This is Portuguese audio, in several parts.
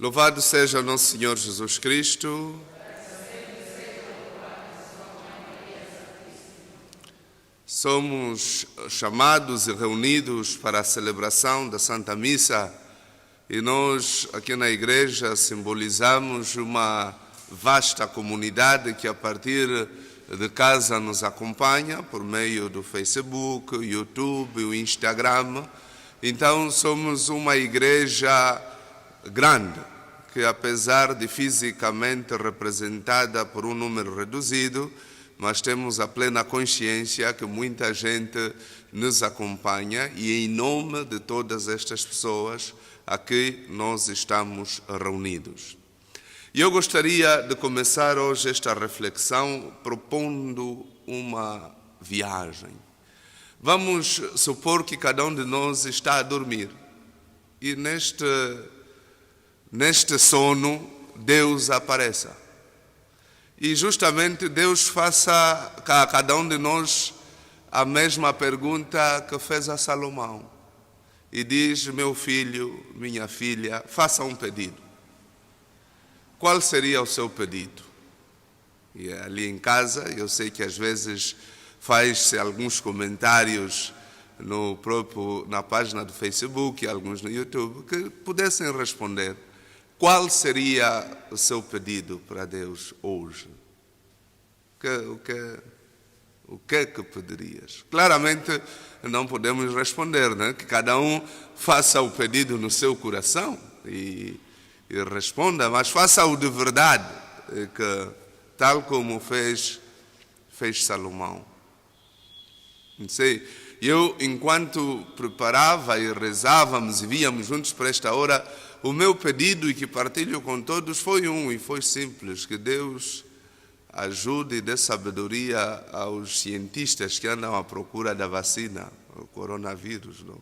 Louvado seja o nosso Senhor Jesus Cristo. Somos chamados e reunidos para a celebração da Santa Missa e nós aqui na igreja simbolizamos uma vasta comunidade que a partir de casa nos acompanha por meio do Facebook, YouTube, o Instagram. Então somos uma igreja grande, que apesar de fisicamente representada por um número reduzido, mas temos a plena consciência que muita gente nos acompanha e em nome de todas estas pessoas aqui nós estamos reunidos. E eu gostaria de começar hoje esta reflexão propondo uma viagem. Vamos supor que cada um de nós está a dormir e neste sono Deus apareça. E justamente Deus faça a cada um de nós a mesma pergunta que fez a Salomão. E diz: meu filho, minha filha, faça um pedido. Qual seria o seu pedido? E ali em casa, eu sei que às vezes faz-se alguns comentários na página do Facebook e alguns no YouTube, que pudessem responder. Qual seria o seu pedido para Deus hoje? O que é que pedirias? Claramente não podemos responder, né? Que cada um faça o pedido no seu coração e responda, mas faça-o de verdade, que, tal como fez Salomão. Não sei, eu enquanto preparava e rezávamos e víamos juntos para esta hora, o meu pedido, e que partilho com todos, foi simples: que Deus ajude e dê sabedoria aos cientistas que andam à procura da vacina, o coronavírus, não?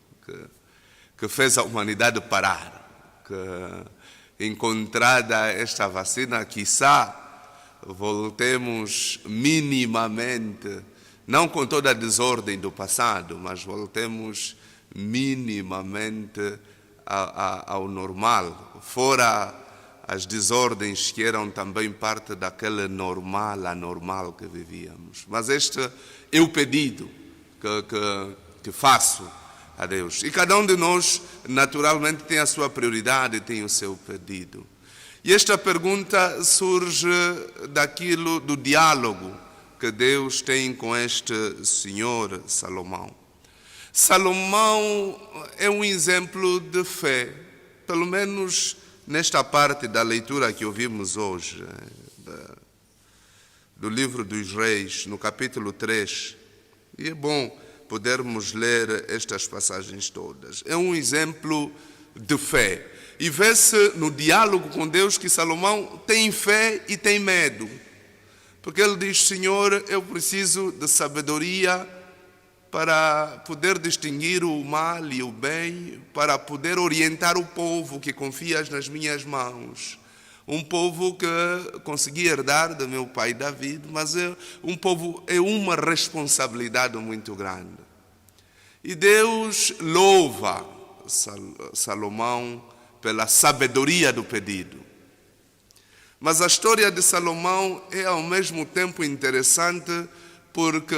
Que fez a humanidade parar, que encontrada esta vacina, quiçá voltemos minimamente, não com toda a desordem do passado, mas voltemos minimamente ao normal, fora as desordens que eram também parte daquele anormal que vivíamos. Mas este é o pedido que faço a Deus. E cada um de nós, naturalmente, tem a sua prioridade, tem o seu pedido. E esta pergunta surge do diálogo que Deus tem com este senhor Salomão. Salomão é um exemplo de fé, pelo menos nesta parte da leitura que ouvimos hoje, do livro dos Reis, no capítulo 3. E é bom podermos ler estas passagens todas. É um exemplo de fé. E vê-se no diálogo com Deus que Salomão tem fé e tem medo. Porque ele diz: Senhor, eu preciso de sabedoria para poder distinguir o mal e o bem, para poder orientar o povo que confias nas minhas mãos. Um povo que consegui herdar do meu pai David, mas é uma responsabilidade muito grande. E Deus louva Salomão pela sabedoria do pedido. Mas a história de Salomão é ao mesmo tempo interessante porque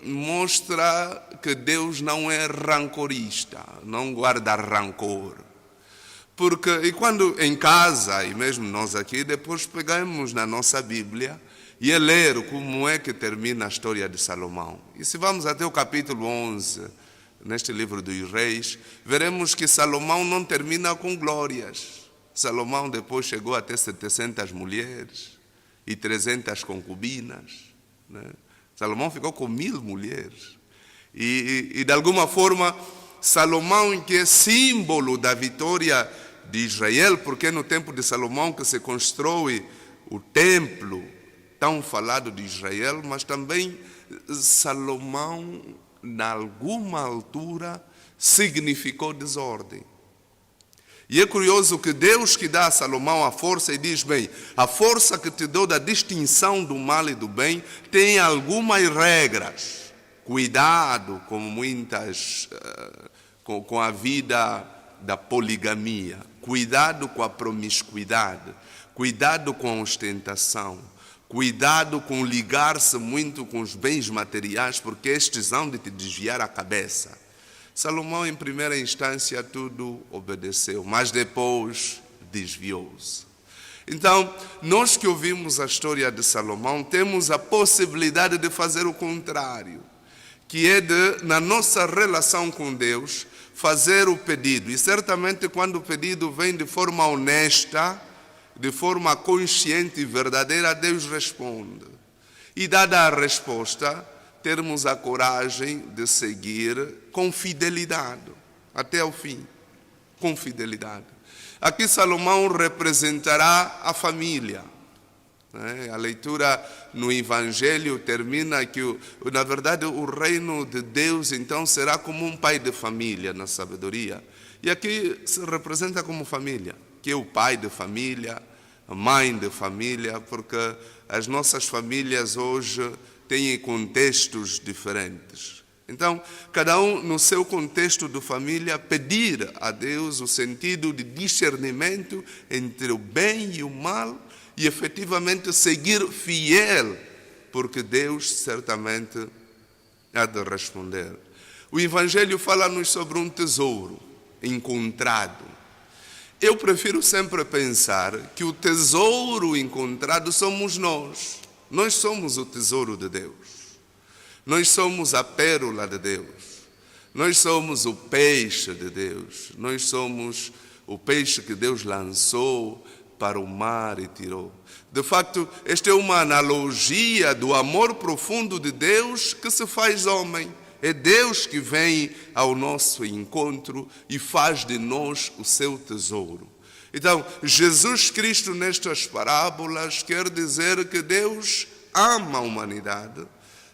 mostra que Deus não é rancorista, não guarda rancor. E quando em casa, e mesmo nós aqui, depois pegamos na nossa Bíblia e ler como é que termina a história de Salomão. E se vamos até o capítulo 11, neste livro dos Reis, veremos que Salomão não termina com glórias. Salomão depois chegou a ter 700 mulheres e 300 concubinas, né? Salomão ficou com 1000 mulheres. E de alguma forma, Salomão, que é símbolo da vitória de Israel, porque é no tempo de Salomão que se constrói o templo tão falado de Israel, mas também Salomão, em alguma altura, significou desordem. E é curioso que Deus que dá a Salomão a força e diz: bem, a força que te dou da distinção do mal e do bem tem algumas regras. Cuidado com a vida da poligamia. cuidado com a promiscuidade, cuidado com a ostentação, cuidado com ligar-se muito com os bens materiais, porque estes hão de te desviar a cabeça. Salomão, em primeira instância, tudo obedeceu, mas depois desviou-se. Então, nós que ouvimos a história de Salomão, temos a possibilidade de fazer o contrário, que é de, na nossa relação com Deus, fazer o pedido. E certamente quando o pedido vem de forma honesta, de forma consciente e verdadeira, Deus responde. E dada a resposta, termos a coragem de seguir com fidelidade, até o fim, com fidelidade. Aqui Salomão representará a família. A leitura no Evangelho termina que, na verdade, o reino de Deus então será como um pai de família na sabedoria. E aqui se representa como família, que é o pai de família, a mãe de família, porque as nossas famílias hoje têm contextos diferentes. Então, cada um no seu contexto de família, pedir a Deus o sentido de discernimento entre o bem e o mal, e efetivamente seguir fiel, porque Deus certamente há de responder. O Evangelho fala-nos sobre um tesouro encontrado. Eu prefiro sempre pensar que o tesouro encontrado somos nós. Nós somos o tesouro de Deus. Nós somos a pérola de Deus. Nós somos o peixe de Deus. Nós somos o peixe que Deus lançou para o mar e tirou. De facto, esta é uma analogia do amor profundo de Deus que se faz homem. É Deus que vem ao nosso encontro e faz de nós o seu tesouro. Então, Jesus Cristo nestas parábolas quer dizer que Deus ama a humanidade.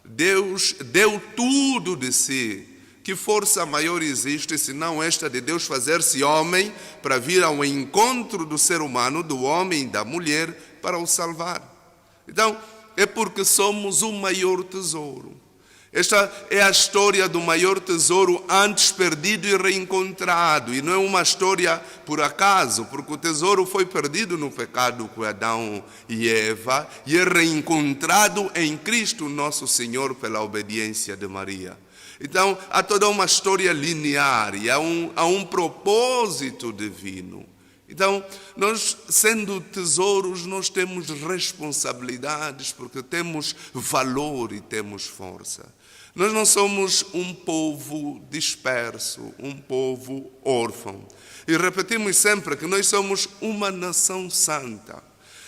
Deus deu tudo de si. Que força maior existe senão esta de Deus fazer-se homem para vir ao encontro do ser humano, do homem e da mulher, para o salvar? Então, é porque somos o maior tesouro. Esta é a história do maior tesouro antes perdido e reencontrado. E não é uma história por acaso, porque o tesouro foi perdido no pecado com Adão e Eva e é reencontrado em Cristo nosso Senhor pela obediência de Maria. Então, há toda uma história linear e há um propósito divino. Então, nós, sendo tesouros, nós temos responsabilidades, porque temos valor e temos força. Nós não somos um povo disperso, um povo órfão. E repetimos sempre que nós somos uma nação santa.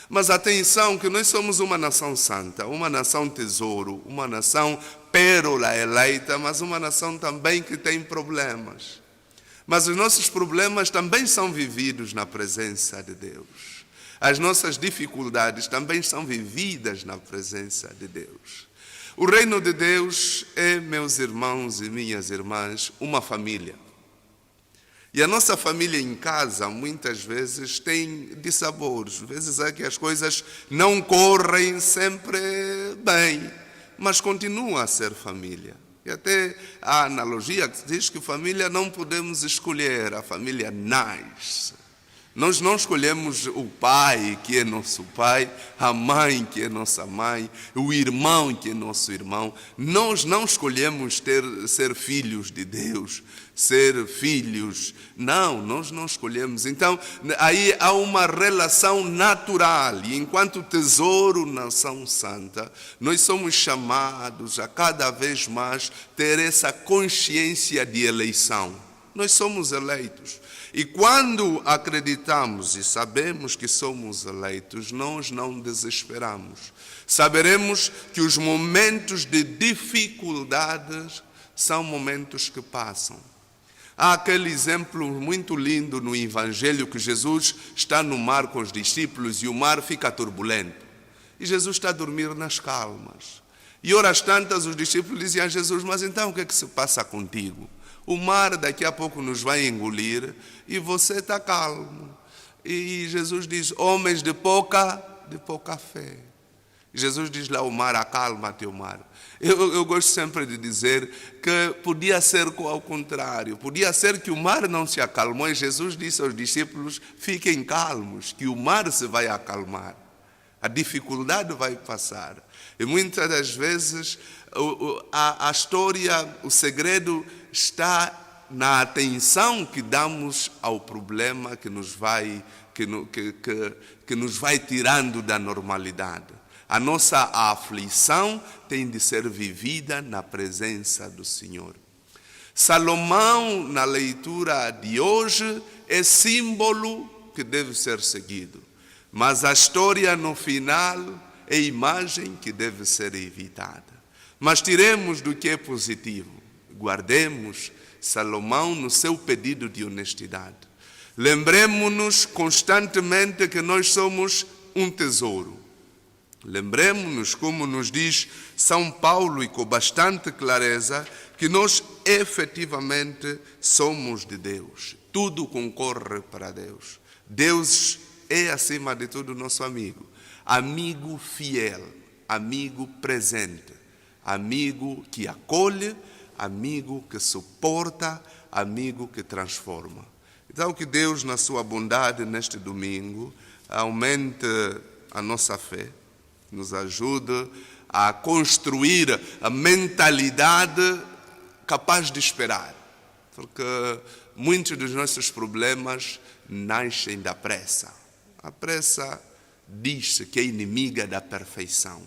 Mas atenção que nós somos uma nação santa, uma nação tesouro, uma nação pérola eleita, mas uma nação também que tem problemas. Mas os nossos problemas também são vividos na presença de Deus. As nossas dificuldades também são vividas na presença de Deus. O reino de Deus é, meus irmãos e minhas irmãs, uma família. E a nossa família em casa, muitas vezes, tem dissabores. Às vezes é que as coisas não correm sempre bem, mas continua a ser família. E até a analogia que diz que família não podemos escolher, a família nasce. Nós não escolhemos o pai, que é nosso pai, a mãe, que é nossa mãe, o irmão, que é nosso irmão. Nós não escolhemos ser filhos de Deus, ser filhos. Não, nós não escolhemos. Então, aí há uma relação natural. E enquanto tesouro, nação santa, nós somos chamados a cada vez mais ter essa consciência de eleição. Nós somos eleitos. E quando acreditamos e sabemos que somos eleitos, nós não desesperamos. Saberemos que os momentos de dificuldades são momentos que passam. Há aquele exemplo muito lindo no Evangelho que Jesus está no mar com os discípulos e o mar fica turbulento. E Jesus está a dormir nas calmas. E horas tantas os discípulos diziam a Jesus, mas então o que é que se passa contigo? O mar daqui a pouco nos vai engolir e você está calmo. E Jesus diz, homens de pouca fé. Jesus diz lá o mar, acalma-te o mar. Eu gosto sempre de dizer que podia ser ao contrário. Podia ser que o mar não se acalmou e Jesus disse aos discípulos, fiquem calmos, que o mar se vai acalmar. A dificuldade vai passar. E muitas das vezes a história, o segredo está na atenção que damos ao problema que nos vai tirando da normalidade. A nossa aflição tem de ser vivida na presença do Senhor. Salomão, na leitura de hoje, é símbolo que deve ser seguido. Mas a história no final é imagem que deve ser evitada. Mas tiremos do que é positivo. Guardemos Salomão no seu pedido de honestidade. Lembremos-nos constantemente que nós somos um tesouro. Lembremos-nos, como nos diz São Paulo, e com bastante clareza, que nós efetivamente somos de Deus. Tudo concorre para Deus. Deus é, acima de tudo, nosso amigo. Amigo fiel, amigo presente, amigo que acolhe, amigo que suporta, amigo que transforma. Então, que Deus, na sua bondade, neste domingo, aumente a nossa fé, nos ajude a construir a mentalidade capaz de esperar. Porque muitos dos nossos problemas nascem da pressa. A pressa diz-se que é inimiga da perfeição.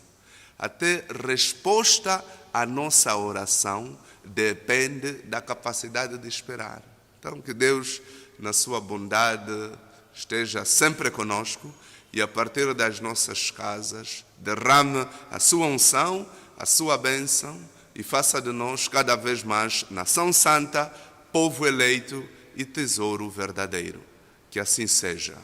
Até resposta à nossa oração depende da capacidade de esperar. Então, que Deus, na sua bondade, esteja sempre conosco e a partir das nossas casas derrame a sua unção, a sua bênção e faça de nós cada vez mais nação santa, povo eleito e tesouro verdadeiro. Que assim seja.